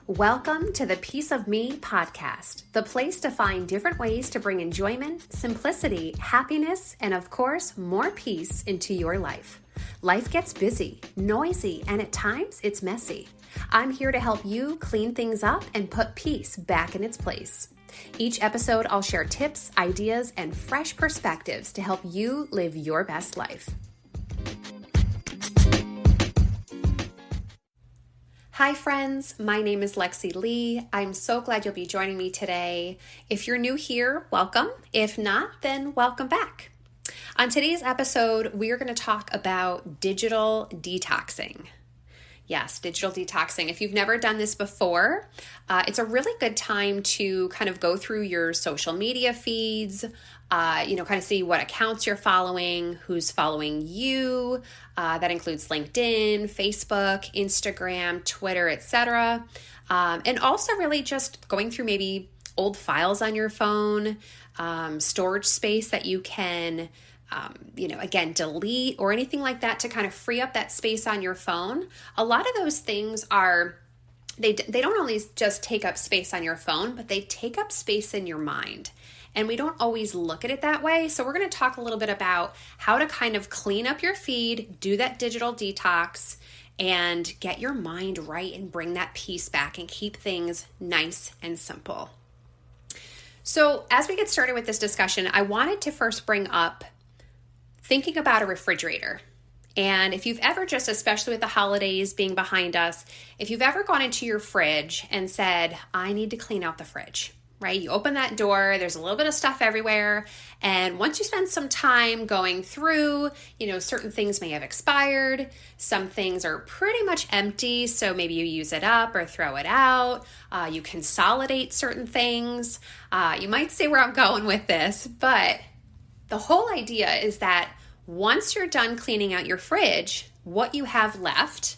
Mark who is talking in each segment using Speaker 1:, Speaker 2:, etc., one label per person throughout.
Speaker 1: Welcome to the Piece of Me podcast, the place to find different ways to bring enjoyment, simplicity, happiness, and of course, more peace into your life. Life gets busy, noisy, and at times it's messy. I'm here to help you clean things up and put peace back in its place. Each episode, I'll share tips, ideas, and fresh perspectives to help you live your best life. Hi friends, my name is Leigh. I'm so glad you'll be joining me today. If you're new here, welcome. If not, then welcome back. On today's episode, we are going to talk about digital detoxing. Yes, digital detoxing. If you've never done this before, it's a really good time to kind of go through your social media feeds, kind of see what accounts you're following, who's following you. That includes LinkedIn, Facebook, Instagram, Twitter, etc. And also really just going through maybe old files on your phone, storage space that you can again, delete or anything like that to kind of free up that space on your phone. A lot of those things they don't only just take up space on your phone, but they take up space in your mind. And we don't always look at it that way. So we're going to talk a little bit about how to kind of clean up your feed, do that digital detox, and get your mind right and bring that peace back and keep things nice and simple. So as we get started with this discussion, I wanted to first bring up thinking about a refrigerator. And if you've ever just, especially with the holidays being behind us, if you've ever gone into your fridge and said, I need to clean out the fridge, right? You open that door, there's a little bit of stuff everywhere. And once you spend some time going through, certain things may have expired. Some things are pretty much empty. So maybe you use it up or throw it out. You consolidate certain things. You might say where I'm going with this, but the whole idea is that once you're done cleaning out your fridge, what you have left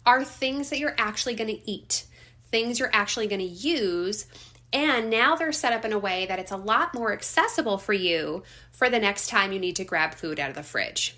Speaker 1: are things that you're actually going to eat, things you're actually going to use, and now they're set up in a way that it's a lot more accessible for you for the next time you need to grab food out of the fridge.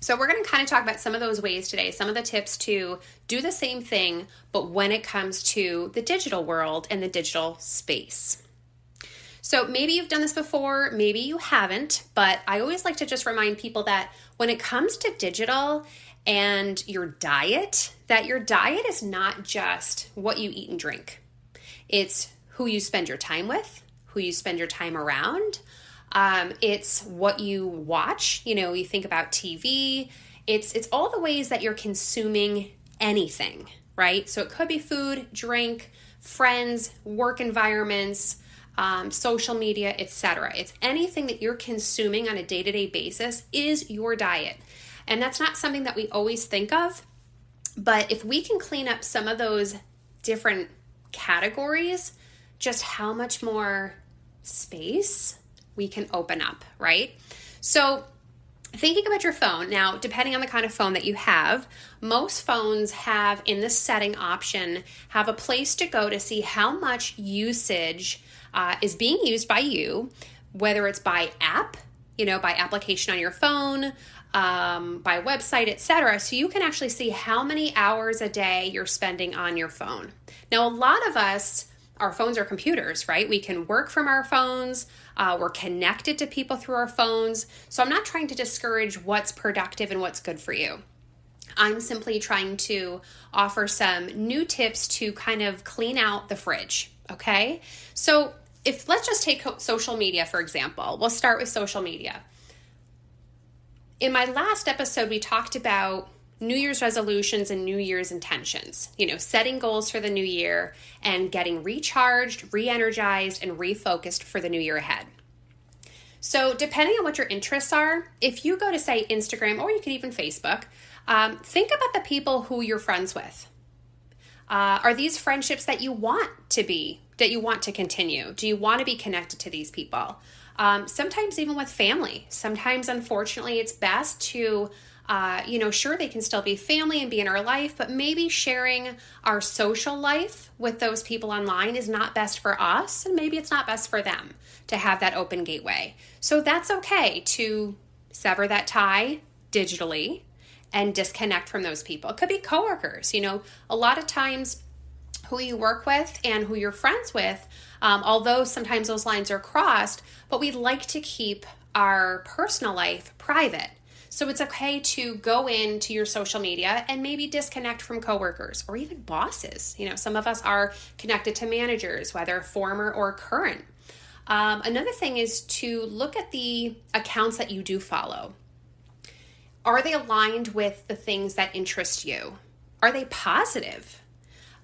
Speaker 1: So we're going to kind of talk about some of those ways today, some of the tips to do the same thing, but when it comes to the digital world and the digital space. So maybe you've done this before, maybe you haven't, but I always like to just remind people that when it comes to digital and your diet, that your diet is not just what you eat and drink. It's who you spend your time with, who you spend your time around. It's what you watch. You think about TV. It's all the ways that you're consuming anything, right? So it could be food, drink, friends, work environments, social media, etc. It's anything that you're consuming on a day-to-day basis is your diet. And that's not something that we always think of. But if we can clean up some of those different categories, just how much more space we can open up, right? So thinking about your phone, now, depending on the kind of phone that you have, most phones have in the setting option, have a place to go to see how much usage is being used by you, whether it's by app, by application on your phone, by website, etc. So you can actually see how many hours a day you're spending on your phone. Now, a lot of us, our phones are computers, right? We can work from our phones. We're connected to people through our phones. So I'm not trying to discourage what's productive and what's good for you. I'm simply trying to offer some new tips to kind of clean out the fridge, okay? So let's just take social media, for example. We'll start with social media. In my last episode, we talked about New Year's resolutions and New Year's intentions, setting goals for the new year and getting recharged, re-energized, and refocused for the new year ahead. So depending on what your interests are, if you go to, say, Instagram, or you could even Facebook, think about the people who you're friends with. Are these friendships that you want to continue? Do you want to be connected to these people? Sometimes even with family. Sometimes, unfortunately, it's best to, sure, they can still be family and be in our life, but maybe sharing our social life with those people online is not best for us, and maybe it's not best for them to have that open gateway. So that's okay to sever that tie digitally and disconnect from those people. It could be coworkers. A lot of times who you work with and who you're friends with, although sometimes those lines are crossed, but we'd like to keep our personal life private. So it's okay to go into your social media and maybe disconnect from coworkers or even bosses. Some of us are connected to managers, whether former or current. Another thing is to look at the accounts that you do follow. Are they aligned with the things that interest you? Are they positive?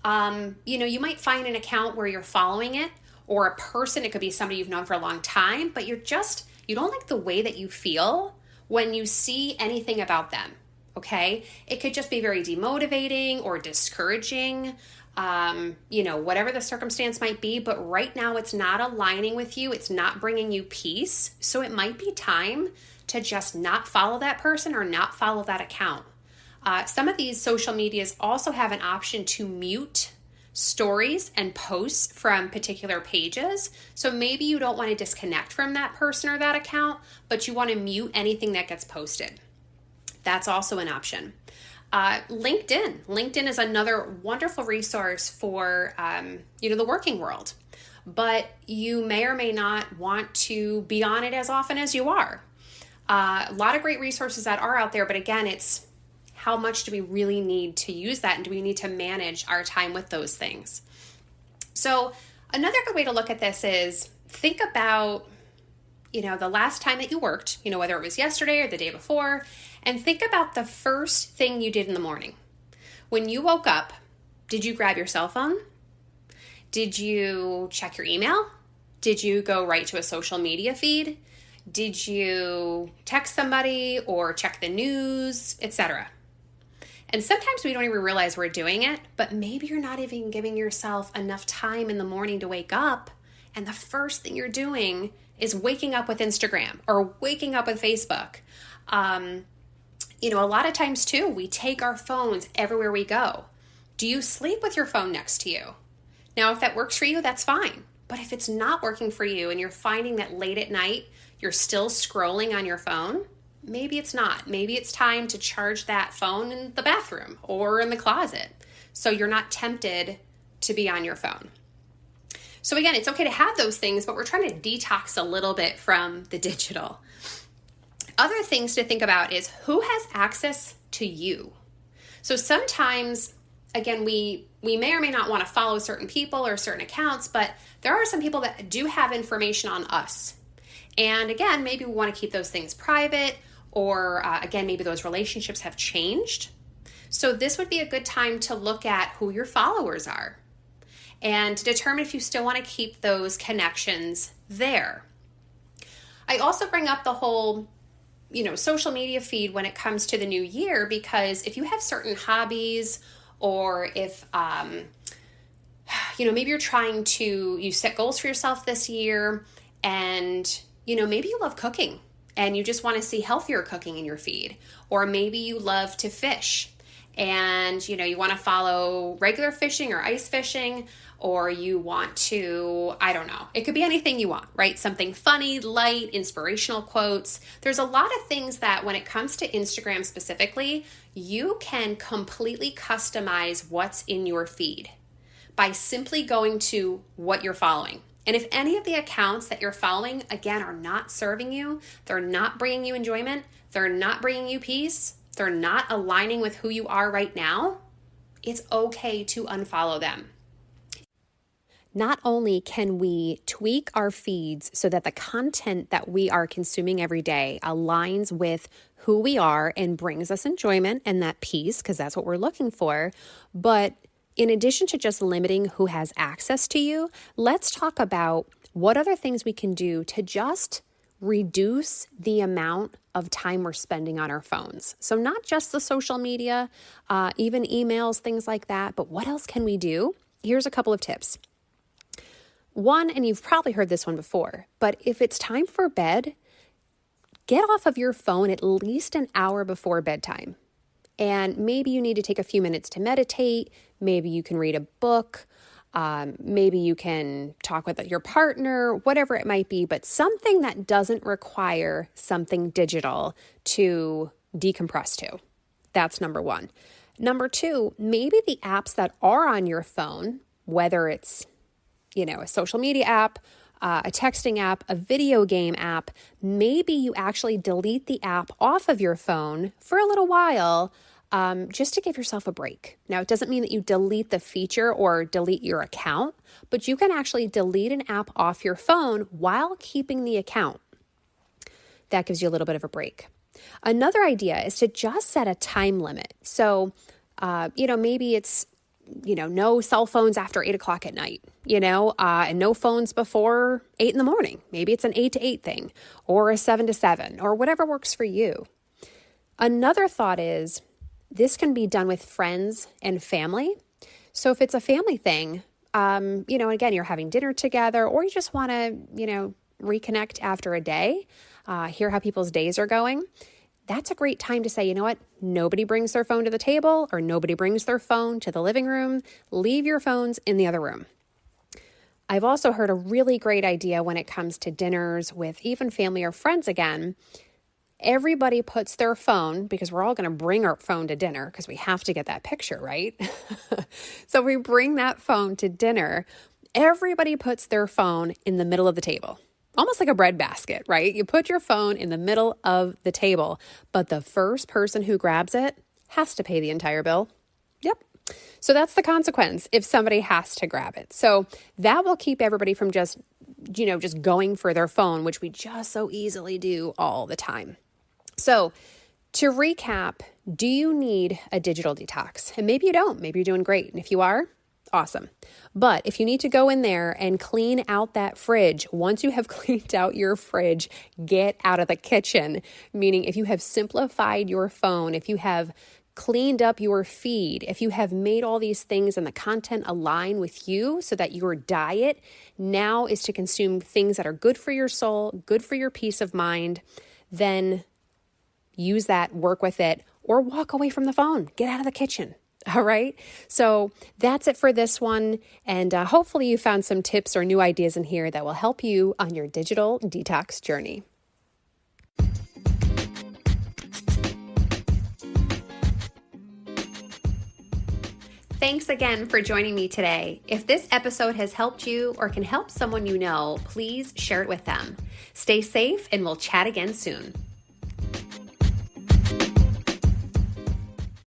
Speaker 1: You might find an account where you're following it, or a person, it could be somebody you've known for a long time, but you don't like the way that you feel when you see anything about them, okay? It could just be very demotivating or discouraging, whatever the circumstance might be, but right now it's not aligning with you, it's not bringing you peace, so it might be time to just not follow that person or not follow that account. Some of these social medias also have an option to mute stories and posts from particular pages. So maybe you don't want to disconnect from that person or that account, but you want to mute anything that gets posted. That's also an option. LinkedIn. LinkedIn is another wonderful resource for, the working world, but you may or may not want to be on it as often as you are. A lot of great resources that are out there, but again, it's how much do we really need to use that, and do we need to manage our time with those things? So another good way to look at this is think about, the last time that you worked, whether it was yesterday or the day before, and think about the first thing you did in the morning. When you woke up, did you grab your cell phone? Did you check your email? Did you go right to a social media feed? Did you text somebody or check the news, etc.? And sometimes we don't even realize we're doing it, but maybe you're not even giving yourself enough time in the morning to wake up, and the first thing you're doing is waking up with Instagram or waking up with Facebook. A lot of times too, we take our phones everywhere we go. Do you sleep with your phone next to you? Now, if that works for you, that's fine. But if it's not working for you and you're finding that late at night, you're still scrolling on your phone, maybe it's not. Maybe it's time to charge that phone in the bathroom or in the closet so you're not tempted to be on your phone. So again, it's okay to have those things, but we're trying to detox a little bit from the digital. Other things to think about is who has access to you. So sometimes, again, we may or may not want to follow certain people or certain accounts, but there are some people that do have information on us. And again, maybe we want to keep those things private, or again, maybe those relationships have changed. So this would be a good time to look at who your followers are and to determine if you still want to keep those connections there. I also bring up the whole, social media feed when it comes to the new year, because if you have certain hobbies, or if, maybe you're trying to, you set goals for yourself this year, and, maybe you love cooking and you just want to see healthier cooking in your feed, or maybe you love to fish and, you want to follow regular fishing or ice fishing, or you want to, I don't know, it could be anything you want, right? Something funny, light, inspirational quotes. There's a lot of things that when it comes to Instagram specifically, you can completely customize what's in your feed by simply going to what you're following. And if any of the accounts that you're following, again, are not serving you, they're not bringing you enjoyment, they're not bringing you peace, they're not aligning with who you are right now, it's okay to unfollow them. Not only can we tweak our feeds so that the content that we are consuming every day aligns with who we are and brings us enjoyment and that peace, because that's what we're looking for, but in addition to just limiting who has access to you, let's talk about what other things we can do to just reduce the amount of time we're spending on our phones. So not just the social media, even emails, things like that, but what else can we do? Here's a couple of tips. One, and you've probably heard this one before, but if it's time for bed, get off of your phone at least an hour before bedtime. And maybe you need to take a few minutes to meditate. Maybe you can read a book. Maybe you can talk with your partner, whatever it might be, but something that doesn't require something digital to decompress to. That's number one. Number two, maybe the apps that are on your phone, whether it's, a social media app, a texting app, a video game app. Maybe you actually delete the app off of your phone for a little while, just to give yourself a break. Now, it doesn't mean that you delete the feature or delete your account, but you can actually delete an app off your phone while keeping the account. That gives you a little bit of a break. Another idea is to just set a time limit. So, maybe it's, no cell phones after 8 o'clock at night, and no phones before 8 in the morning. Maybe it's an 8 to 8 thing or a 7 to 7 or whatever works for you. Another thought is this can be done with friends and family. So if it's a family thing, again, you're having dinner together or you just want to, reconnect after a day, hear how people's days are going. That's a great time to say, you know what? Nobody brings their phone to the table or nobody brings their phone to the living room. Leave your phones in the other room. I've also heard a really great idea when it comes to dinners with even family or friends again. Everybody puts their phone, because we're all going to bring our phone to dinner because we have to get that picture, right? So we bring that phone to dinner. Everybody puts their phone in the middle of the table. Almost like a bread basket, right? You put your phone in the middle of the table, but the first person who grabs it has to pay the entire bill. Yep. So that's the consequence if somebody has to grab it. So that will keep everybody from just going for their phone, which we just so easily do all the time. So to recap, do you need a digital detox? And maybe you don't. Maybe you're doing great. And if you are, awesome. But if you need to go in there and clean out that fridge, once you have cleaned out your fridge, get out of the kitchen. Meaning if you have simplified your phone, if you have cleaned up your feed, if you have made all these things and the content align with you so that your diet now is to consume things that are good for your soul, good for your peace of mind, then use that, work with it, or walk away from the phone. Get out of the kitchen. All right. So that's it for this one. And hopefully you found some tips or new ideas in here that will help you on your digital detox journey. Thanks again for joining me today. If this episode has helped you or can help someone you know, please share it with them. Stay safe and we'll chat again soon.